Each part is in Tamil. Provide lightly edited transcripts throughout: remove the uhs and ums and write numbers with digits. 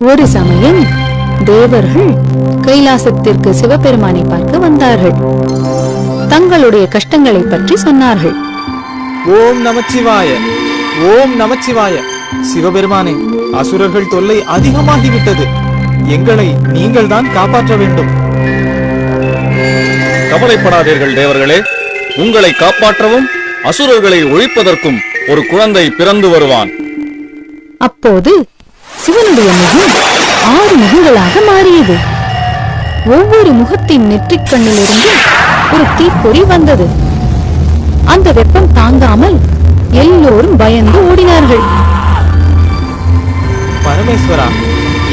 ஒரு சமயம் தேவர்கள் கைலாசத்திற்கு சிவபெருமானை பார்க்க வந்தார்கள். தங்களுடைய கஷ்டங்களை பற்றி சொன்னார்கள். ஓம் நமச்சிவாய, ஓம் நமச்சிவாய. சிவபெருமானே, அசுரர்கள் தொல்லை அதிகமாகிவிட்டது. எங்களை நீங்கள் தான் காப்பாற்ற வேண்டும். கவலைப்படாதீர்கள் தேவர்களே, உங்களை காப்பாற்றவும் அசுரர்களை ஒழிப்பதற்கும் ஒரு குழந்தை பிறந்து வருவான். அப்போது சிவனுடைய முகம் 6 முகங்களாக மாறியது. ஒவ்வொரு முகத்தின் நெற்றிக் கண்ணிலிருந்து ஒரு தீப்பொறி வந்தது. அந்த வெப்பம் தாங்காமல் எல்லோரும் பயந்து ஓடினார்கள். பரமேஸ்வரா,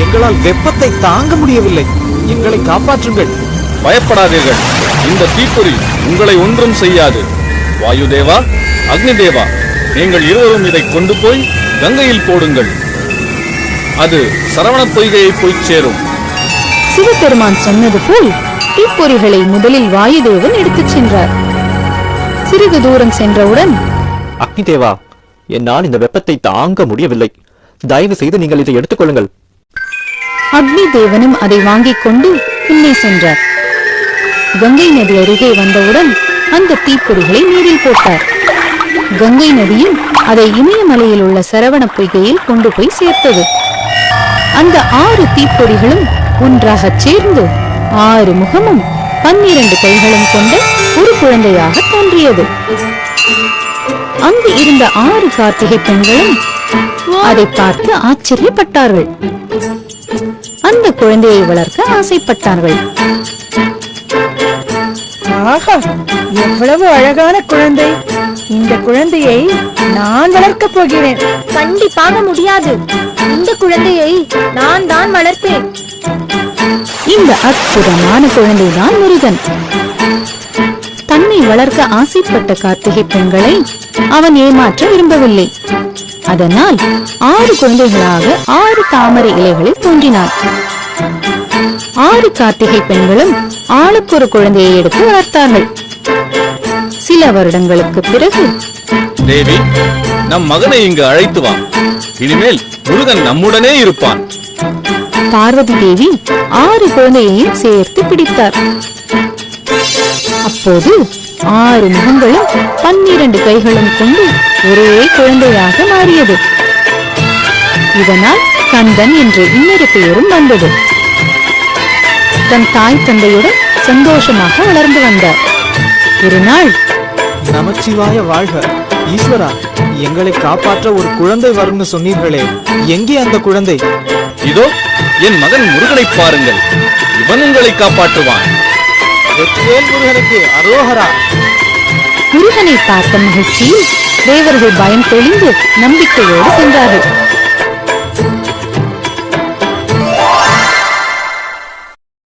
எங்களால் வெப்பத்தை தாங்க முடியவில்லை. எங்களை காப்பாற்றுங்கள். பயப்படாதீர்கள், இந்த தீப்பொறி உங்களை ஒன்றும் செய்யாது. வாயுதேவா, அக்னி தேவா, நீங்கள் இருவரும் இதை கொண்டு போய் கங்கையில் போடுங்கள். அது சரவண பொய்கையை போய் சேரும். சிவபெருமான் சொன்னது போல் தீப்பொறிகளை முதலில் வாயுதேவன் எடுத்துச் சென்றார். சிறிது தூரம் சென்றவுடன், அக்னி தேவா, என்னால் இந்த வெப்பத்தை தாங்க முடியவில்லை. தயவு செய்து நீங்கள் இதை எடுத்துக்கொள்ளுங்கள். அக்னி தேவனும் அதை வாங்கிக் கொண்டு பின்னே சென்றார். கங்கை நதி அருகே வந்தவுடன் அந்த தீப்பொறிகளை நீரில் போட்டார். கங்கை நதியும் அதை இமயமலையில் உள்ள சரவண பொய்கையில் கொண்டு போய் சேர்த்தது. அந்த 6 தீப்பொறிகளும் ஒன்றாக சேர்ந்து 6 முகமும் 12 கைகளும் கொண்ட ஒரு குழந்தையாக தோன்றியது. அங்கு இருந்த 6 கார்த்திகை பெண்களும் அதை பார்த்து ஆச்சரியப்பட்டார்கள். அந்த குழந்தையை வளர்க்க ஆசைப்பட்டார்கள். ஆஹா, எவ்வளவு அழகான குழந்தை! இந்த குழந்தையை நான் வளர்க்கப் போகிறேன். கண்டிப்பாக முடியாது. இந்த குழந்தையை நான் தான் வளர்ப்பேன். இந்த அற்புதமான குழந்தைதான் முருகன். தன்னை வளர்க்க ஆசைப்பட்ட கார்த்திகை பெண்களை அவன் ஏமாற்ற விரும்பவில்லை. அதனால் 6 குழந்தைகளாக 6 தாமரை இலைகளில் தோன்றினார். 6 கார்த்திகை பெண்களும் ஆளுக்கு ஒரு குழந்தையை எடுத்து வளர்த்தார்கள். சில வருடங்களுக்கு பிறகு, தேவி, நம் மகனை இங்கு அழைத்து வா. இனிமேல் முருகன் நம்முடனே இருப்பான். பார்வதி தேவி 6 குழந்தையையும் சேர்த்து பிடித்தார். அப்போது 6 முகங்களும் 12 கைகளும் கொண்டு ஒரே குழந்தையாக மாறியது. இதனால் கந்தன் என்று இன்னொரு பெயரும் வந்தது. தன் தாய் தந்தையுடன் சந்தோஷமாக வளர்ந்து வந்தார். ஒரு நாள், நமச்சிவாய வாழ்க. ஈஸ்வரா, எங்களை காப்பாற்ற ஒரு குழந்தை வரும்னு சொன்னீர்களே, எங்கே அந்த குழந்தை? இதோ என் மகன் முருகனை பாருங்கள், இவன் உங்களை காப்பாற்றுவான். வெற்றிவேல் முருகனுக்கு அரோகரா. முருகனை பார்த்த மகிழ்ச்சியில் தேவர்கள் பயம் தெளிந்து நம்பிக்கையோடு சென்றார்கள்.